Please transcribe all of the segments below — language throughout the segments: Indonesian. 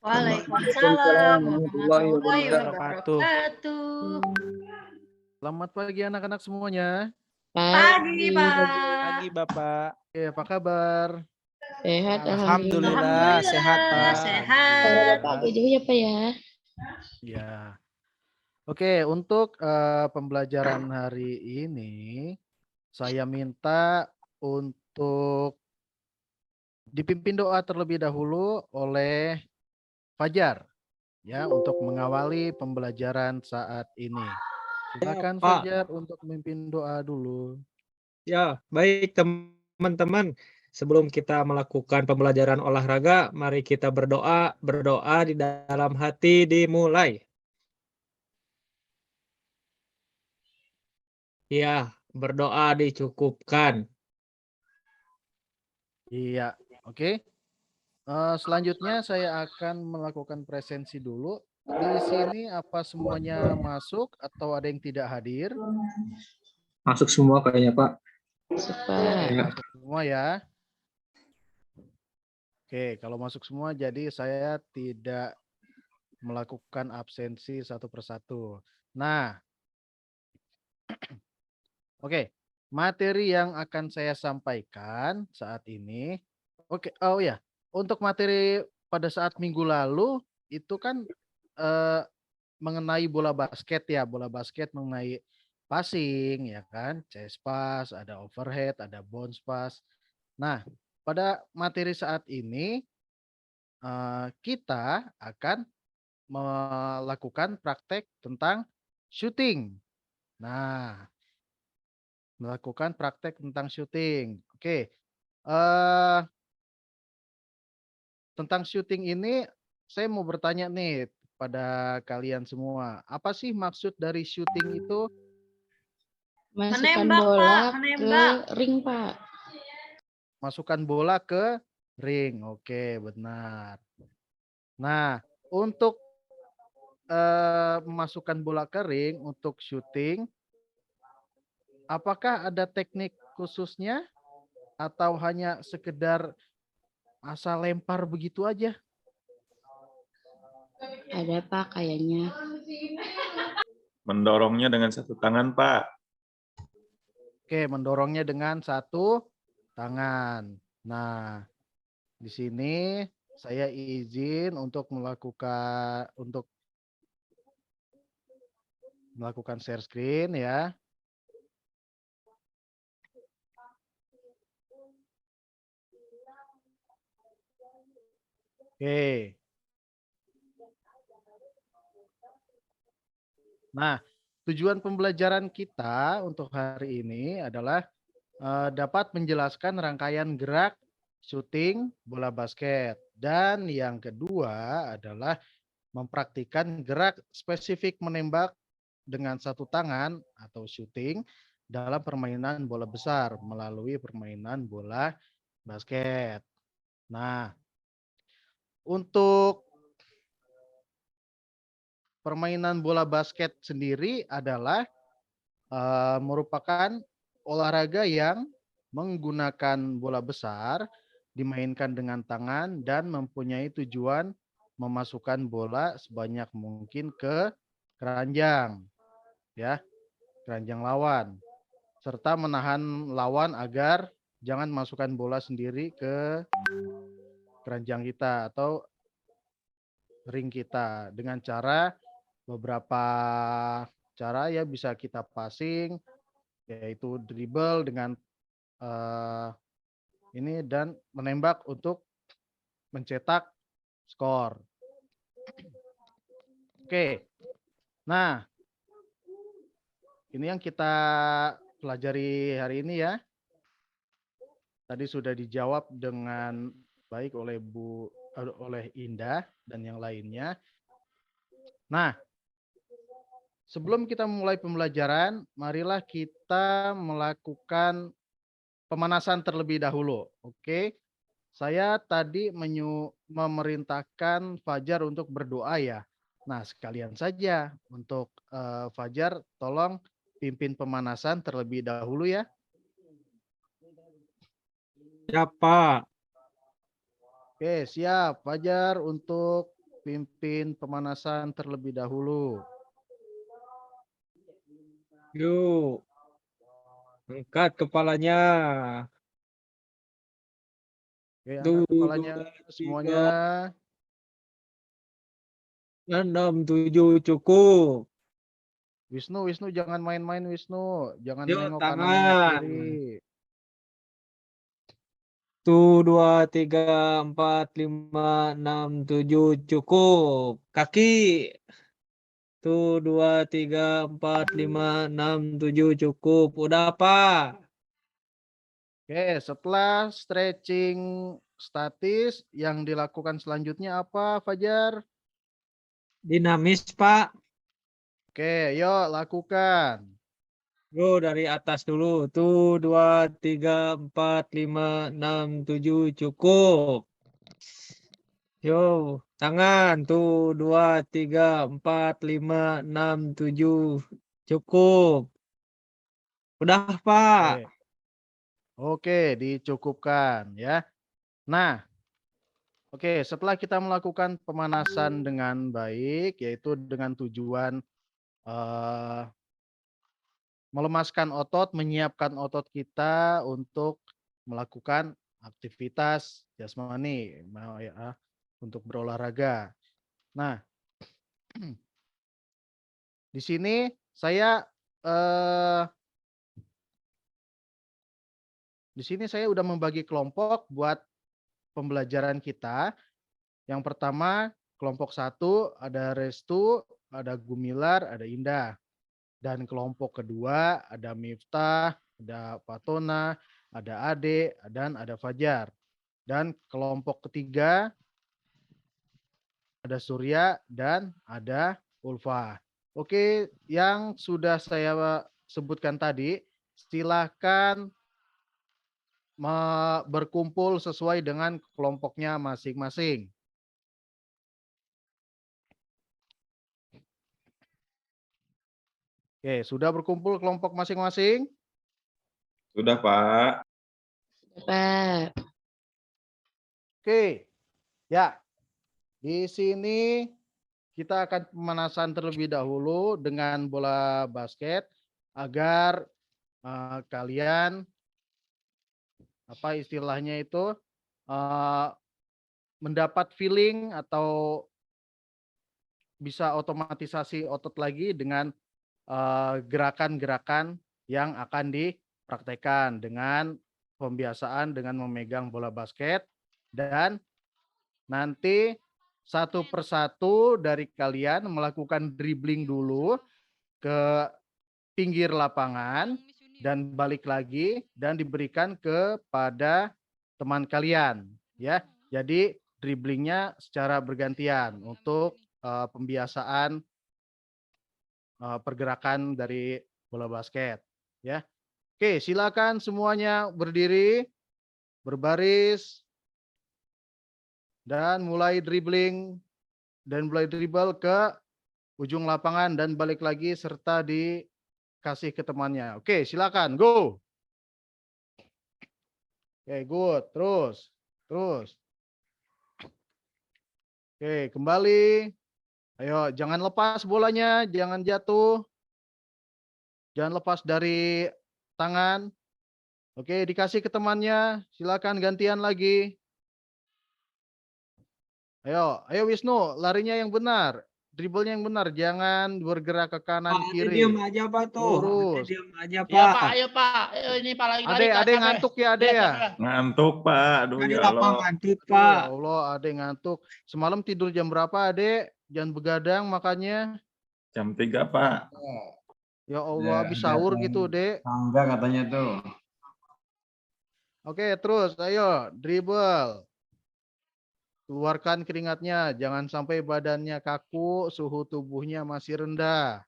Waalaikumsalam warahmatullahi warahmatullahi wabarakatuh. wabarakatuh. Selamat pagi anak-anak semuanya. Pagi, Pagi Pak. Bapak. Oke, apa kabar? Sehat, alhamdulillah. Alhamdulillah sehat Alhamdulillah Pak. sehat. Suara Alhamdulillah. Bapak agak jauh ya, Pak ya. Ya. Oke, untuk pembelajaran hari ini saya minta untuk dipimpin doa terlebih dahulu oleh Fajar ya untuk mengawali pembelajaran saat ini. Silakan Pak. Fajar untuk memimpin doa dulu. Ya, baik teman-teman. Sebelum kita melakukan pembelajaran olahraga, mari kita berdoa. Berdoa di dalam hati dimulai. Ya, berdoa dicukupkan. Iya, oke. Selanjutnya saya akan melakukan presensi dulu. Di sini apa semuanya masuk atau ada yang tidak hadir? Masuk semua kayaknya Pak. Pak. Masuk semua ya. Oke, kalau masuk semua jadi saya tidak melakukan absensi satu persatu. Nah, oke. Materi yang akan saya sampaikan saat ini. Oke, oh ya. Untuk materi pada saat minggu lalu itu kan eh, mengenai bola basket ya, bola basket mengenai passing ya kan, chest pass, ada overhead, ada bounce pass. Nah, pada materi saat ini kita akan melakukan praktek tentang shooting. Nah, melakukan praktek tentang shooting. Oke. Tentang shooting ini saya mau bertanya nih pada kalian semua. Apa sih maksud dari shooting itu? Masukkan Menembak, bola Pak, ke menembak. ring, Pak. Masukkan bola ke ring. Oke, benar. Nah, untuk memasukkan bola ke ring untuk shooting, apakah ada teknik khususnya atau hanya sekedar asal lempar begitu aja? Ada, Pak, kayaknya. Mendorongnya dengan satu tangan Pak. Oke, mendorongnya dengan satu tangan. Nah, di sini saya izin untuk melakukan share screen ya. Oke. Nah, tujuan pembelajaran kita untuk hari ini adalah dapat menjelaskan rangkaian gerak syuting bola basket. Dan yang kedua adalah mempraktikkan gerak spesifik menembak dengan satu tangan atau shooting dalam permainan bola besar melalui permainan bola basket. Nah, untuk permainan bola basket sendiri adalah merupakan olahraga yang menggunakan bola besar, dimainkan dengan tangan dan mempunyai tujuan memasukkan bola sebanyak mungkin ke keranjang, ya, keranjang lawan, serta menahan lawan agar jangan masukkan bola sendiri ke keranjang kita atau ring kita dengan cara beberapa cara ya bisa kita passing yaitu dribble dengan ini dan menembak untuk mencetak skor. Oke. Nah, ini yang kita pelajari hari ini ya. Tadi sudah dijawab dengan baik oleh Indah dan yang lainnya. Nah, sebelum kita mulai pembelajaran, marilah kita melakukan pemanasan terlebih dahulu. Oke. Saya tadi memerintahkan Fajar untuk berdoa ya. Nah, sekalian saja untuk Fajar tolong pimpin pemanasan terlebih dahulu ya. Ya Pak. Oke, siap Fajar untuk pimpin pemanasan terlebih dahulu. Yuk, angkat kepalanya. Oke, Tuh, angkat kepalanya 2, semuanya. 3, 6, 7 cukup. Wisnu jangan main-main Wisnu. Jangan Yuk, nengok kanan nengok tangan. kiri. Tuh, 2, 3, 4, 5, 6, 7 cukup. Kaki. Tuh, 2, 3, 4, 5, 6, 7 cukup. Udah apa? Oke, setelah stretching statis, yang dilakukan selanjutnya apa, Fajar? Dinamis, Pak. Oke, yuk lakukan. Yuk, dari atas dulu. Tuh, 2, 3, 4, 5, 6, 7 cukup. Yuk, tangan. Tuh, 2, 3, 4, 5, 6, 7 cukup. Udah, Pak. Oke, dicukupkan ya. Nah, oke, setelah kita melakukan pemanasan dengan baik, yaitu dengan tujuan melemaskan otot, menyiapkan otot kita untuk melakukan aktivitas jasmani, untuk berolahraga. Nah, di sini saya udah membagi kelompok buat pembelajaran kita. Yang pertama, kelompok 1 ada Restu, ada Gumilar, ada Indah. Dan kelompok kedua ada Miftah, ada Fatona, ada Ade, dan ada Fajar. Dan kelompok ketiga ada Surya dan ada Ulfa. Oke, yang sudah saya sebutkan tadi, silakan berkumpul sesuai dengan kelompoknya masing-masing. Oke, sudah berkumpul kelompok masing-masing? Sudah, Pak. Pak. Oke, ya. Di sini kita akan pemanasan terlebih dahulu dengan bola basket agar kalian apa istilahnya itu mendapat feeling atau bisa otomatisasi otot lagi dengan gerakan-gerakan yang akan dipraktekkan dengan pembiasaan dengan memegang bola basket, dan nanti satu persatu dari kalian melakukan dribbling dulu ke pinggir lapangan dan balik lagi dan diberikan kepada teman kalian ya. Jadi dribblingnya secara bergantian untuk pembiasaan pergerakan dari bola basket ya. Oke, silakan semuanya berdiri, berbaris dan mulai dribbling dan mulai dribble ke ujung lapangan dan balik lagi serta dikasih ke temannya. Oke, silakan go. Oke, good. Terus. Oke, kembali. Ayo, jangan lepas bolanya, jangan jatuh. Jangan lepas dari tangan. Oke, dikasih ke temannya. Silakan gantian lagi. Ayo Wisnu, larinya yang benar. Dribblenya yang benar, jangan bergerak ke kanan Pak, Ade kiri. diam aja, Pak, tuh. Ade Lurus. diam aja, Iya Pak. Pak, ayo Pak. Ini Pak lagi Ade capek. ngantuk ya, Ade Iya, ya. capek. Ngantuk, Pak. Aduh, Tadi ya apa Allah. ngantuk, Ya Pak? Allah, Ade ngantuk. Semalam tidur jam berapa, Ade? Jangan begadang makanya. Jam 3, Pak. Ya Allah, habis sahur gitu, Dek. Enggak katanya tuh. Oke, terus ayo dribble. Keluarkan keringatnya, jangan sampai badannya kaku, suhu tubuhnya masih rendah.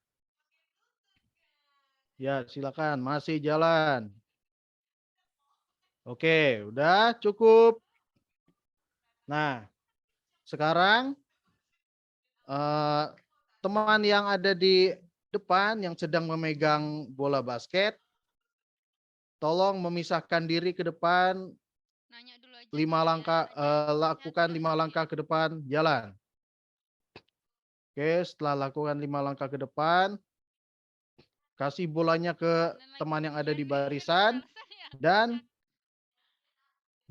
Ya, silakan, masih jalan. Oke, udah cukup. Nah, sekarang teman yang ada di depan yang sedang memegang bola basket, tolong memisahkan diri ke depan 5 langkah, lakukan 5 langkah ke depan, jalan. Oke, setelah lakukan 5 langkah ke depan, kasih bolanya ke teman yang ada di barisan, dan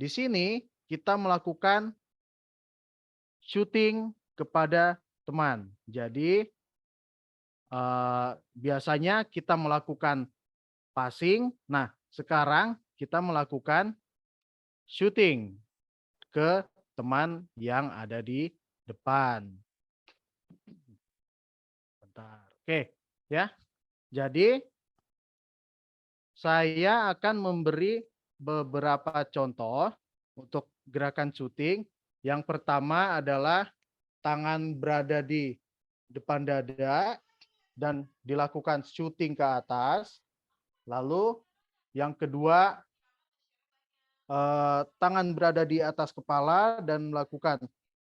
di sini kita melakukan shooting kepada teman. Jadi biasanya kita melakukan passing. Nah, sekarang kita melakukan shooting ke teman yang ada di depan. Bentar. Oke, ya. Jadi saya akan memberi beberapa contoh untuk gerakan shooting. Yang pertama adalah tangan berada di depan dada dan dilakukan shooting ke atas. Lalu yang kedua, tangan berada di atas kepala dan melakukan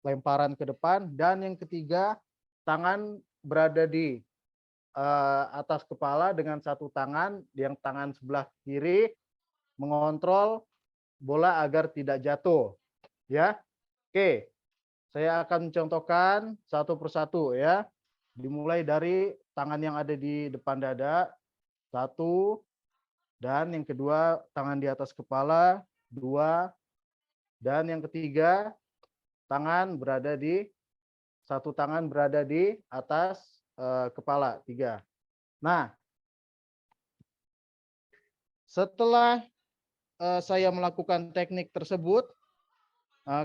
lemparan ke depan. Dan yang ketiga, tangan berada di atas kepala dengan satu tangan, yang tangan sebelah kiri mengontrol bola agar tidak jatuh. Ya, oke. Saya akan contohkan satu persatu ya. Dimulai dari tangan yang ada di depan dada, 1, dan yang kedua tangan di atas kepala, 2, dan yang ketiga satu tangan berada di atas kepala, 3. Nah, setelah saya melakukan teknik tersebut,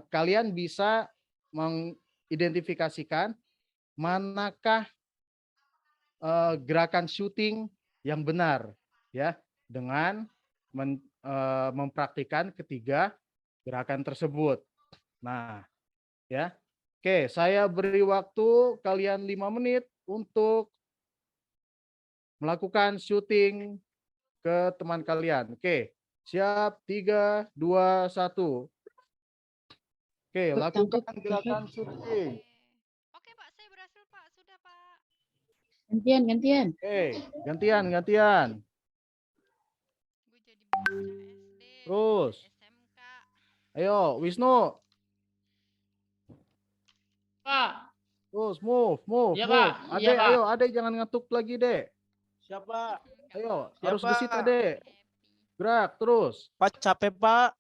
kalian bisa mengidentifikasikan manakah gerakan shooting yang benar, ya, dengan mempraktikkan ketiga gerakan tersebut. Nah, ya, oke, saya beri waktu kalian 5 menit untuk melakukan shooting ke teman kalian. Oke, siap, 3, 2, 1. Oke, lakukan gerakan shooting. Oke Pak, saya berhasil Pak, sudah Pak. Gantian. Oke, gantian. Gue jadi bocah SD, Terus. SMK. Ayo, Wisnu. Pak. Terus move. Iya, Pak. Iya, Adek, Pak. ayo, Adek jangan ngantuk lagi, Dek. Siapa? Ayo, Siapa? harus gesit, Adek. Happy. Gerak terus. Pak capek Pak.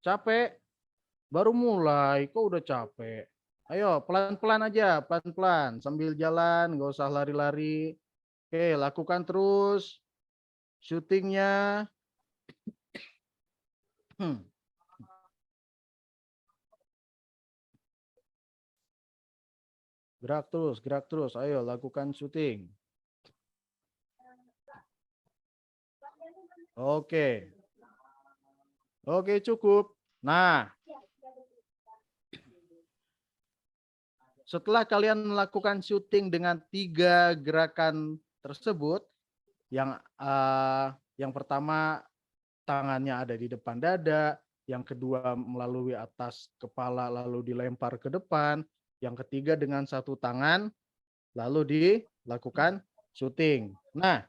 Capek. Baru mulai, kok udah capek. Ayo, pelan-pelan aja, pelan-pelan. Sambil jalan, nggak usah lari-lari. Oke, lakukan terus. Syutingnya. Gerak terus. Ayo, lakukan syuting. Oke. Oke, cukup. Nah, setelah kalian melakukan syuting dengan 3 gerakan tersebut, yang pertama tangannya ada di depan dada, yang kedua melalui atas kepala lalu dilempar ke depan, yang ketiga dengan satu tangan lalu dilakukan syuting. Nah,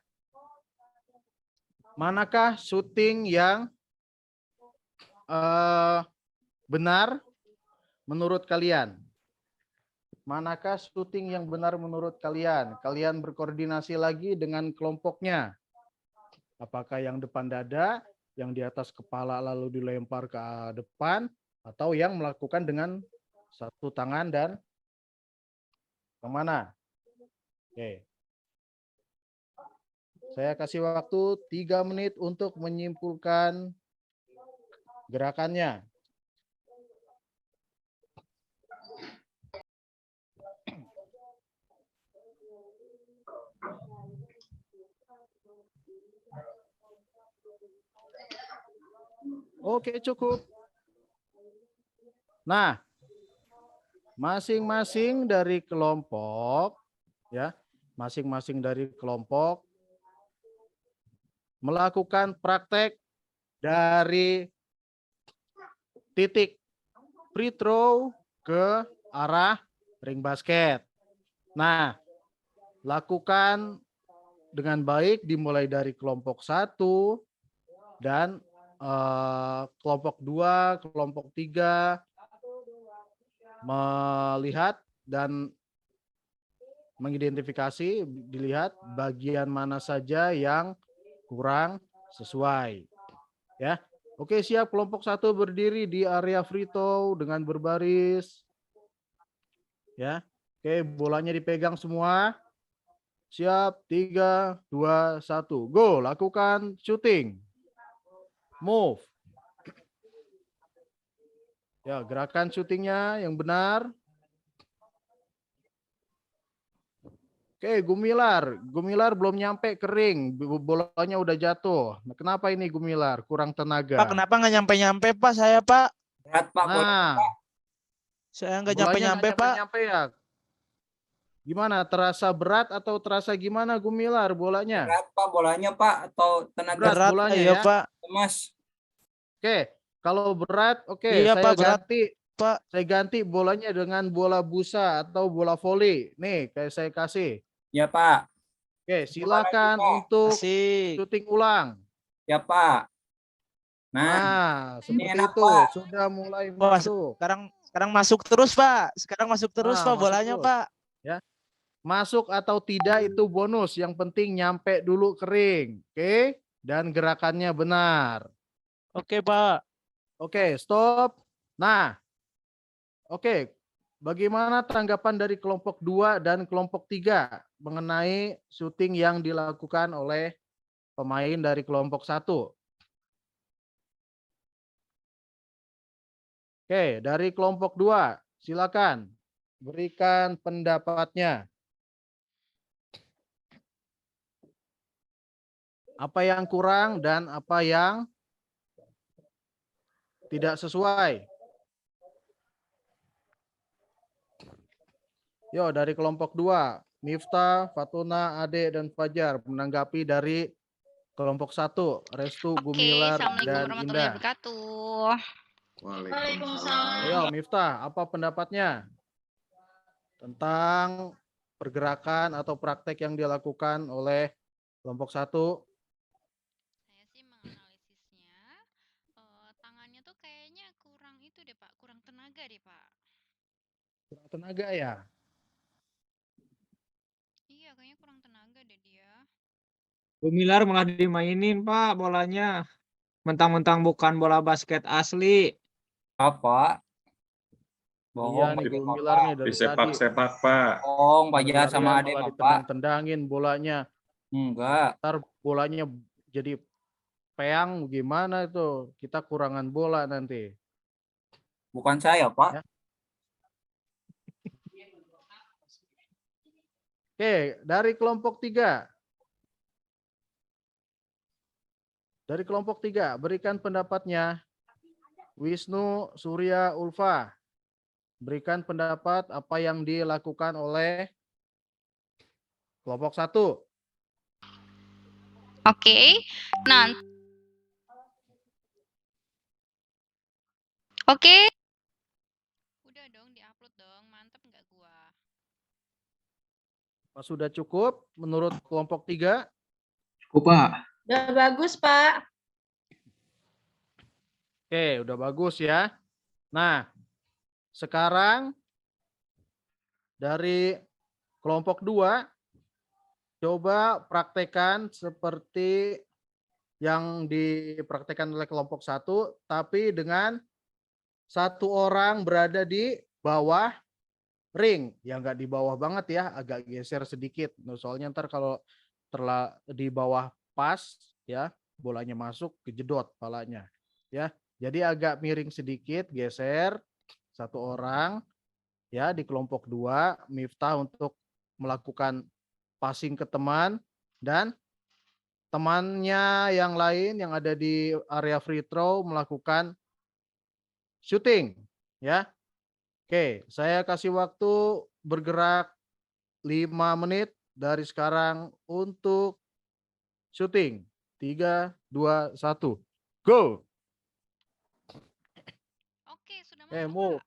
manakah syuting yang benar menurut kalian? Manakah syuting yang benar menurut kalian? Kalian berkoordinasi lagi dengan kelompoknya. Apakah yang depan dada, yang di atas kepala lalu dilempar ke depan, atau yang melakukan dengan satu tangan dan yang mana? Oke. Saya kasih waktu 3 menit untuk menyimpulkan gerakannya. Oke, cukup. Nah, masing-masing dari kelompok, ya, masing-masing dari kelompok melakukan praktek dari titik free throw ke arah ring basket. Nah, lakukan dengan baik dimulai dari kelompok 1 dan kelompok 2, kelompok 3 melihat dan mengidentifikasi, dilihat bagian mana saja yang kurang sesuai. Ya. Oke, siap. Kelompok 1 berdiri di area free throw dengan berbaris. Ya. Oke, bolanya dipegang semua. Siap, 3, 2, 1. Go, lakukan shooting. Move. Ya, gerakan syutingnya yang benar. Oke, Gumilar. Gumilar belum nyampe kering. Bolanya udah jatuh. Nah, kenapa ini Gumilar? Kurang Pak, tenaga. kenapa nggak nyampe-nyampe, Pak? Saya, Pak. Berat Pak, Nah, Saya nggak bolanya nyampe-nyampe, nggak Pak. nyampe ya. Gimana? Terasa berat atau terasa gimana Gumilar bolanya? berat Pak bolanya Pak atau tenaga Berat bolanya iya, ya? Pak. Mas. Oke, kalau berat, oke, Iya, saya Pak, berat, ganti. Pak. Saya ganti bolanya dengan bola busa atau bola voli. Nih, kayak saya kasih. Ya Pak. Oke, silakan Pak? untuk Asik. syuting ulang. Ya Pak. Nah, Nah, seperti enak, itu. Pak. Sudah mulai Wah, masuk. sekarang masuk terus, Pak. Sekarang masuk terus, Nah, Pak, masuk bolanya, terus. Pak. Ya. Masuk atau tidak itu bonus. Yang penting nyampe dulu kering. Oke, dan gerakannya benar. Oke, Pak. Oke, stop. Nah, oke. Bagaimana tanggapan dari kelompok 2 dan kelompok 3 mengenai syuting yang dilakukan oleh pemain dari kelompok 1? Oke, dari kelompok 2, silakan berikan pendapatnya. Apa yang kurang dan apa yang tidak sesuai? Yo, dari kelompok 2, Miftah, Fatuna, Ade, dan Fajar menanggapi dari kelompok 1, Restu, Oke, Gumilar, Assalamualaikum dan warahmatullahi Indah. wabarakatuh. Ayo, Miftah, apa pendapatnya tentang pergerakan atau praktek yang dilakukan oleh kelompok 1? Saya sih menganalisisnya, tangannya tuh kayaknya kurang itu deh Pak, kurang tenaga deh Pak. Kurang tenaga ya? Iya, kayaknya kurang tenaga deh dia. Gumilar malah dimainin, Pak, bolanya. Mentang-mentang bukan bola basket asli. Apa? Iya Bohong nih, Pak. Gumilar nih dari tadi. Disepak-sepak, Pak. Bohong Pak Jar sama Ade Malah Pak. ditendang-tendangin bolanya. Enggak. Ntar bolanya jadi peang gimana itu? Kita kurangan bola nanti. Bukan saya Pak. Ya. Oke, dari kelompok 3. Dari kelompok 3, berikan pendapatnya. Wisnu, Surya, Ulfa. Berikan pendapat apa yang dilakukan oleh kelompok 1. Oke, nah, oke. Udah dong, diupload dong, mantep nggak gua? Apa sudah cukup menurut kelompok 3? Cukup, Pak. Udah bagus, Pak. Oke, udah bagus ya. Nah, sekarang dari kelompok 2, coba praktekkan seperti yang dipraktekkan oleh kelompok 1, tapi dengan satu orang berada di bawah ring. Ya nggak di bawah banget ya, agak geser sedikit. Nah, soalnya ntar kalau di bawah pas ya, bolanya masuk kejedot palanya. Ya, jadi agak miring sedikit, geser satu orang ya di kelompok 2, Miftah untuk melakukan passing ke teman dan temannya yang lain yang ada di area free throw melakukan shooting ya. Oke, saya kasih waktu bergerak 5 menit dari sekarang untuk shooting. 3, 2, 1. Go. Oke, sudah masuk Move. Pak.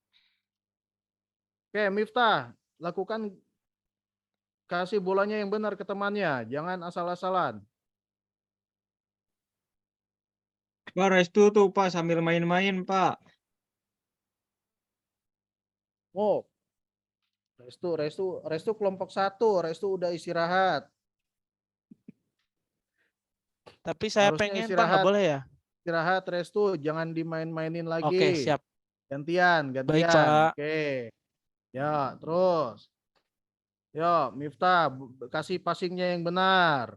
Oke, Miftah, lakukan kasih bolanya yang benar ke temannya, jangan asal-asalan. Pak, Restu tuh, Pak, sambil main-main, Pak. Move. Restu kelompok 1, Restu udah istirahat. Tapi saya Harusnya pengen Pak, nggak istirahat. boleh ya? Istirahat Restu, jangan dimain-mainin lagi. Oke, siap. Gantian. Baik, Pak. Oke. Ya, terus. Yo, Miftah, kasih passingnya yang benar.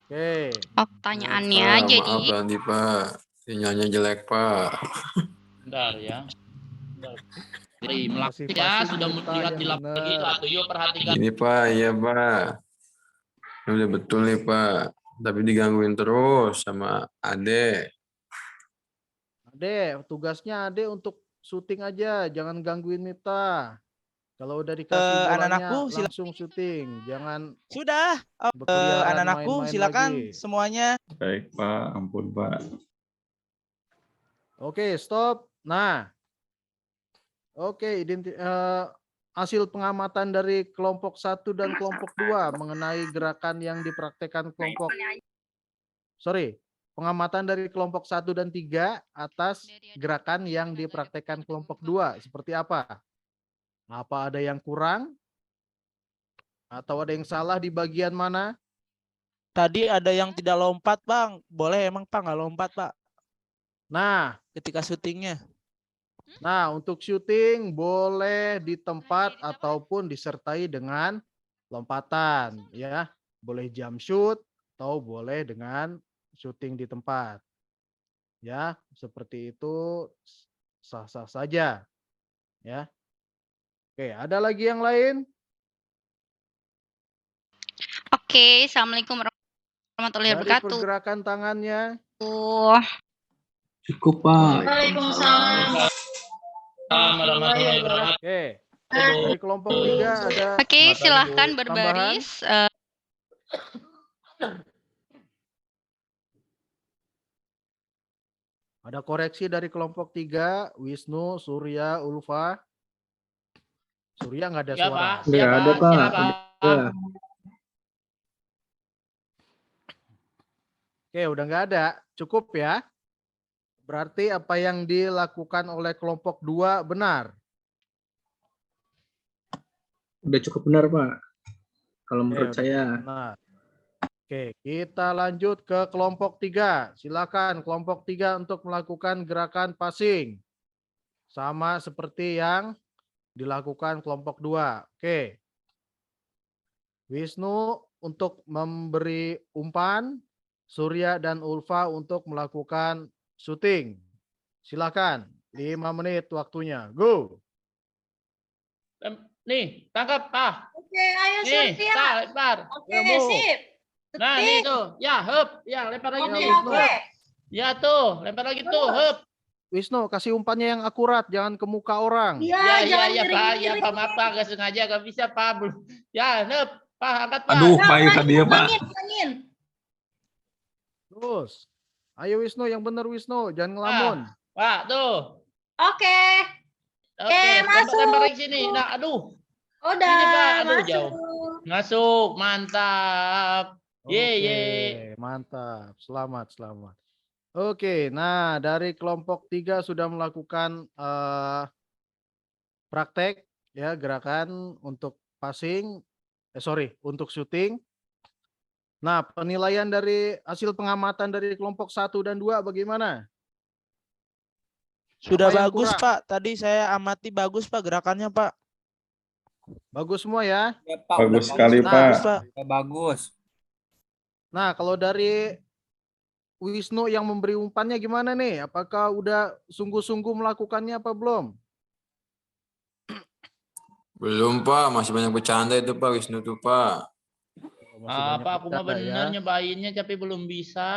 Oke. Pertanyaannya Pak, jadi maaf tadi Pak, sinyalnya jelek Pak. Bentar ya. Mari Kasih melatih ya, passing sudah Miftah melihat yang di lap lagi benar. satu. Yuk perhatikan. Ini Pak, iya Pak. Ini udah betul nih Pak, tapi digangguin terus sama Ade. Ade, tugasnya Ade untuk syuting aja, jangan gangguin Miftah. Kalau udah dikasih bolanya anak-anakku langsung syuting, jangan Sudah. berkeliaran Anak-anakku main-main silakan lagi. semuanya. Baik Pak, ampun Pak. Oke, stop. Nah, oke, hasil pengamatan dari kelompok 1 dan kelompok 2 mengenai gerakan yang dipraktekkan kelompok, pengamatan dari kelompok 1 dan 3 atas gerakan yang dipraktekkan kelompok 2 seperti apa? Apa ada yang kurang? Atau ada yang salah di bagian mana? Tadi ada yang tidak lompat, Bang. Boleh emang Pak nggak lompat, Pak, Nah, ketika syutingnya? untuk syuting boleh di tempat ataupun disertai dengan lompatan, ya. Boleh jump shoot atau boleh dengan syuting di tempat. Ya, seperti itu sah-sah saja. Ya. Oke, ada lagi yang lain? Oke, Assalamualaikum warahmatullahi Dari wabarakatuh. pergerakan tangannya. Cukup Pak. Waalaikumsalam. Warahmatullahi wabarakatuh. Oke. Dari kelompok 3 ada Oke, silahkan tambahan? berbaris. Ada koreksi dari kelompok 3, Wisnu, Surya, Ulfa. Surya nggak ada Ya suara. Pak, Nggak siap ada, Pak, Pak. siap Pak. Udah. Oke, udah nggak ada. Cukup ya. Berarti apa yang dilakukan oleh kelompok 2 benar. Udah cukup benar Pak. Kalau Oke, menurut udah saya. benar. Oke, kita lanjut ke kelompok 3. Silakan kelompok 3 untuk melakukan gerakan passing. Sama seperti yang dilakukan kelompok 2. Oke. Wisnu untuk memberi umpan, Surya dan Ulfa untuk melakukan syuting. Silakan, 5 menit waktunya. Go. Nih, tangkap Pak. Oke, ayo Nih, Surya. Pak, lempar. Oke, Ya, mau. sip. Nah, nih tuh. Ya, hup. Ya, lempar lagi Oke, nih. Wisnu. oke. Ya tuh, lempar lagi tuh, hup. Wisnu, kasih umpannya yang akurat, jangan ke muka orang. Iya, Ya, jangan ya, Pak. Ya, miring-miring. Pak, maaf Pak, nggak sengaja, nggak bisa Pak. Ya, hup. Pak, angkat Pak. Aduh, Nah, Pak, itu ulangin, dia Pak. ulangin. Terus. Ayo Wisnu, yang benar Wisnu, jangan ngelamun. Pak, tuh. Oke. Oke, masuk. lempar lagi sini. Nah, aduh. Udah, Ini, Pak. Aduh, masuk. jauh. Masuk, mantap. Ye, Oke, ye. mantap. Selamat, selamat. Oke, nah dari kelompok 3 sudah melakukan praktek ya gerakan untuk passing, untuk syuting. Nah, penilaian dari hasil pengamatan dari kelompok 1 dan 2 bagaimana? Sudah Apa yang bagus, kurang? Pak. Tadi saya amati bagus, Pak, gerakannya, Pak. Bagus semua ya? Ya, Pak, Bagus udah sekali, bagus, Pak. Bagus, Pak. Udah bagus. Nah, kalau dari Wisnu yang memberi umpannya gimana nih? Apakah udah sungguh-sungguh melakukannya apa belum? Belum Pak, masih banyak bercanda itu Pak Wisnu tuh Pak. Masih banyak Apa, aku mah bercanda ya. bener nyobainnya tapi belum bisa.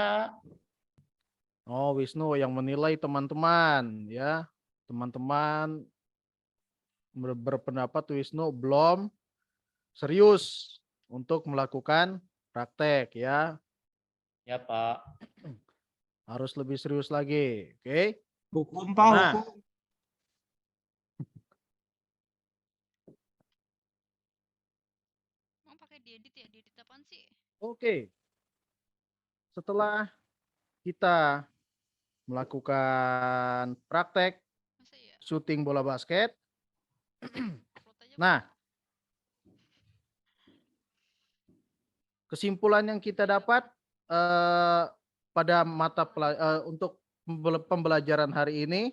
Oh, Wisnu yang menilai teman-teman ya. Teman-teman berpendapat Wisnu belum serius untuk melakukan praktek ya. Ya, Pak. Harus lebih serius lagi. Oke. Hukum Pak, Nah. hukum. Mau pakai diedit ya? Diedit apaan sih? Oke. Setelah kita melakukan praktek Masa ya? syuting bola basket, Upload aja aja, Pak. Nah, kesimpulan yang kita dapat pada untuk pembelajaran hari ini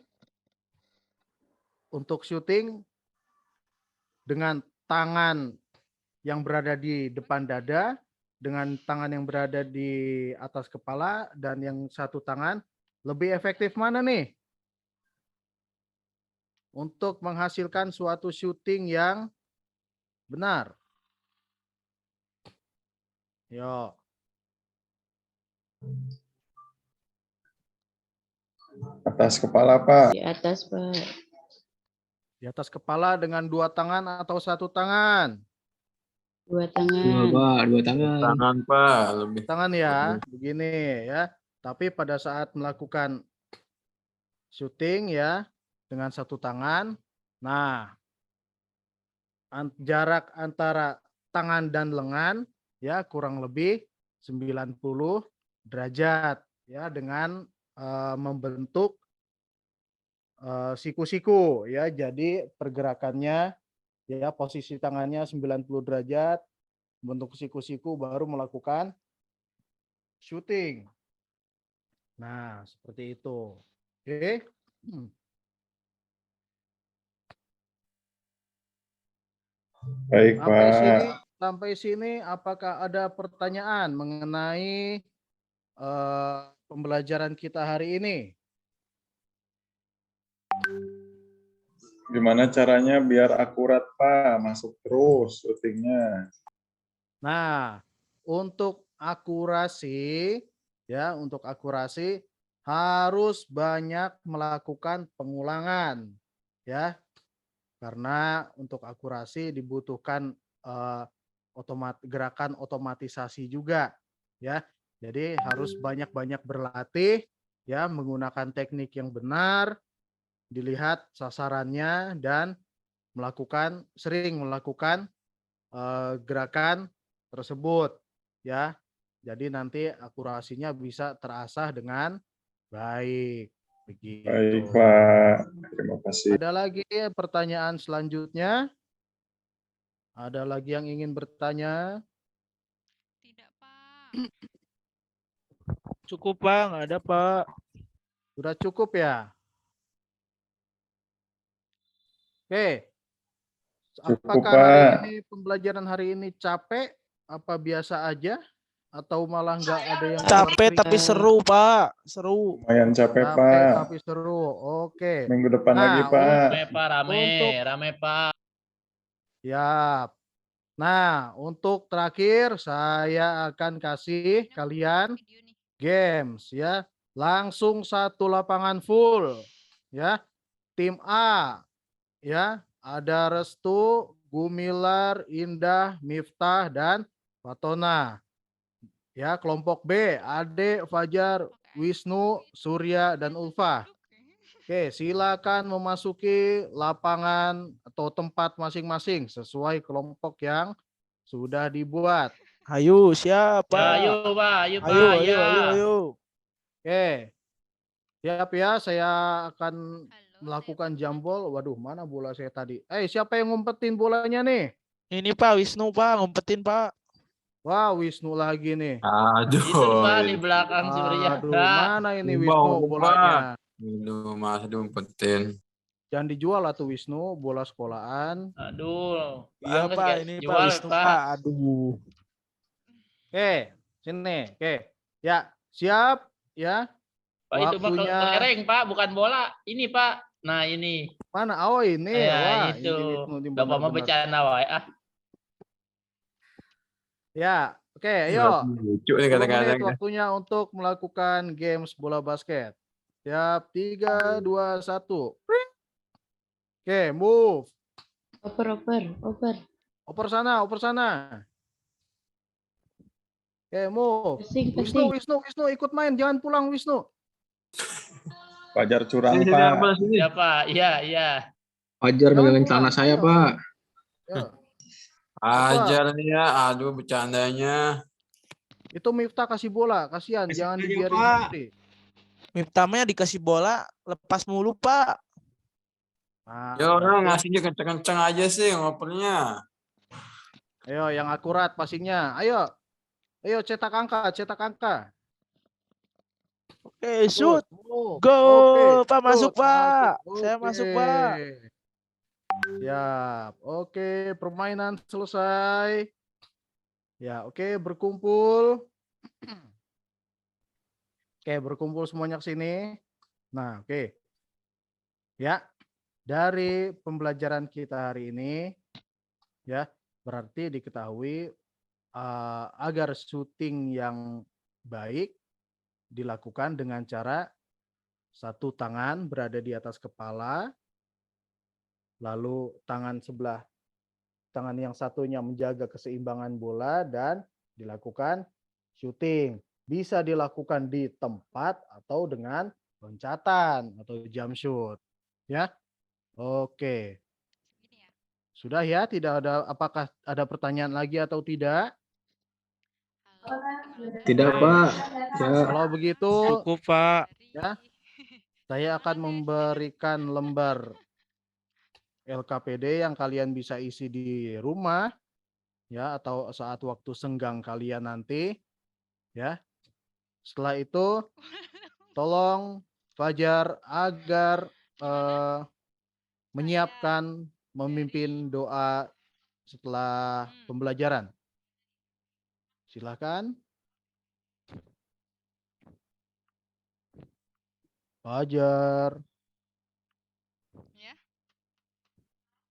untuk syuting dengan tangan yang berada di depan dada, dengan tangan yang berada di atas kepala, dan yang satu tangan, lebih efektif mana nih? Untuk menghasilkan suatu syuting yang benar. Yo. Atas kepala, Pak. Di atas, Pak. Di atas kepala dengan dua tangan atau satu tangan? Dua Dua, tangan. Pak. Dua tangan. Tangan, Pak. Lebih. Tangan ya, begini ya. Tapi pada saat melakukan syuting ya, dengan satu tangan, nah, jarak antara tangan dan lengan ya kurang lebih 90 derajat ya, dengan membentuk siku-siku ya. Jadi pergerakannya ya, posisi tangannya 90 derajat, bentuk siku-siku, baru melakukan syuting. Nah, seperti itu. Oke. Baik, Sampai sini apakah ada pertanyaan mengenai pembelajaran kita hari ini? Gimana caranya biar akurat, Pak? Masuk terus syutingnya. Nah, untuk akurasi ya, harus banyak melakukan pengulangan ya. Karena untuk akurasi dibutuhkan gerakan otomatisasi juga ya. Jadi harus banyak-banyak berlatih ya, menggunakan teknik yang benar, dilihat sasarannya, dan sering melakukan gerakan tersebut ya. Jadi nanti akurasinya bisa terasah dengan baik. Begitu. Baik, Pak. Terima kasih. Ada lagi pertanyaan selanjutnya? Ada lagi yang ingin bertanya? Tidak, Pak. Cukup, Pak. Nggak ada, Pak. Sudah cukup ya? Oke. Cukup, Apakah hari Pak. ini pembelajaran hari ini capek? Apa biasa aja? Atau malah nggak ada yang keluar Capek tapi keringat? seru, Pak. Seru. Lumayan capek, Capek Pak. tapi seru. Oke. Minggu depan Nah, lagi, Pak. Rame, Pak. Rame. Rame, Pak. Siap. Nah, untuk terakhir saya akan kasih kalian Video nih. games ya. Langsung satu lapangan full ya. Tim A ya, ada Restu, Gumilar, Indah, Miftah, dan Fatona. Ya, kelompok B, Ade, Fajar, Wisnu, Surya, dan Ulfa. Oke, silakan memasuki lapangan atau tempat masing-masing sesuai kelompok yang sudah dibuat. Ayo, siapa? Ya, ayo, Pak. Ayo, Pak. Ayo, Ya. ayo. Oke. Siap ya, saya akan Halo, melakukan saya jambol. Waduh, mana bola saya tadi? Siapa yang ngumpetin bolanya nih? Ini Pak Wisnu, Pak. Ngumpetin, Pak. Wah, Wisnu lagi nih. Aduh. Itu, Pak, di belakang Surya. Aduh, mana ini Ubah, Wisnu ubah. bolanya? Aduh, masa diumpetin. Jangan dijual atau Wisnu, bola sekolahan. Aduh. Iya, Bagus, Pak. guys. Ini Pak Jual, Wisnu, Pak. Pak. Aduh. Oke, sini. Oke. Ya, siap ya. Pak, itu mah Waktunya kelereng, Pak. Bukan bola. Ini, Pak. Nah, ini. mana? Oh, ini. Ya, Wah, itu. ini Wisnu ini Bapak mau benar-benar. bercanda, wae. Ah. Ya, oke, ayo. Lucu 10 nih kadang-kadang. menit waktunya untuk melakukan games bola basket. Siap, 3, 2, 1. Oke, move. Oper. Oper sana, oper sana. Oke, move. Passing. Wisnu, ikut main. Jangan pulang, Wisnu. Fajar curang, Sini, Pak. Amal, sini. Ya, Pak. Iya, iya. Fajar Jangan megangin pulang, celana saya, ayo. Pak. Ya. Ajar nih ya. Aduh, bercandanya. Itu Miftah kasih bola, kasihan, Kasih jangan aja, dibiarin Pak. sendiri. Miftahnya dikasih bola, lepas mulu, Pak. Nah, Ya orang berarti- ngasihnya kenceng-kenceng aja sih ngopernya. ayo yang akurat passingnya. Ayo. Ayo cetak angka. Oke, shoot. Go. Go, Pak, masuk, shoot. Pak. Masuk. Saya masuk, Pak. Siap. Oke, permainan selesai. Ya, oke, berkumpul. Oke, berkumpul semuanya ke sini. Nah, oke. Ya, dari pembelajaran kita hari ini, ya, berarti diketahui agar syuting yang baik dilakukan dengan cara satu tangan berada di atas kepala, lalu tangan yang satunya menjaga keseimbangan bola dan dilakukan syuting. Bisa dilakukan di tempat atau dengan loncatan atau jump shoot. Ya. Oke. Gini ya. Sudah ya, tidak ada, apakah ada pertanyaan lagi atau tidak? Halo, terima kasih. Tidak, Pak. Ya. Kalau begitu, Cukup, Pak. ya, saya akan memberikan lembar LKPD yang kalian bisa isi di rumah, ya, atau saat waktu senggang kalian nanti, ya. Setelah itu, tolong Fajar agar menyiapkan memimpin doa setelah pembelajaran. Silakan. Fajar. Ya.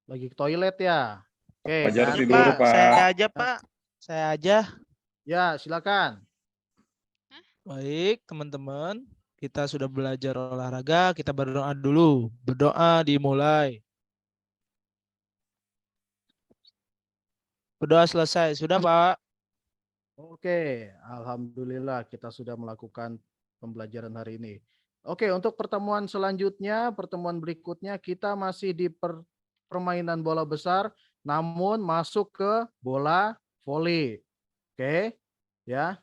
Lagi ke toilet ya? Oke, Fajar kan? tidur, Pak, Pak. saya aja, Pak. Saya aja. Ya, silakan. Baik, teman-teman. Kita sudah belajar olahraga, kita berdoa dulu. Berdoa dimulai. Berdoa selesai. Sudah, Pak? Oke, alhamdulillah kita sudah melakukan pembelajaran hari ini. Oke, untuk pertemuan selanjutnya, pertemuan berikutnya kita masih di permainan bola besar, namun masuk ke bola voli. Oke, ya.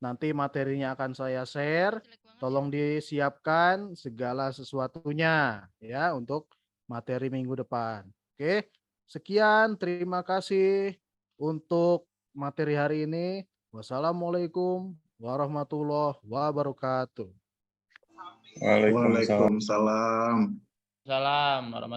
Nanti materinya akan saya share. Jelek banget ya. Tolong disiapkan segala sesuatunya ya untuk materi minggu depan. Oke, sekian, terima kasih untuk materi hari ini. Wassalamualaikum warahmatullahi wabarakatuh. Waalaikumsalam. Salam warahmatullahi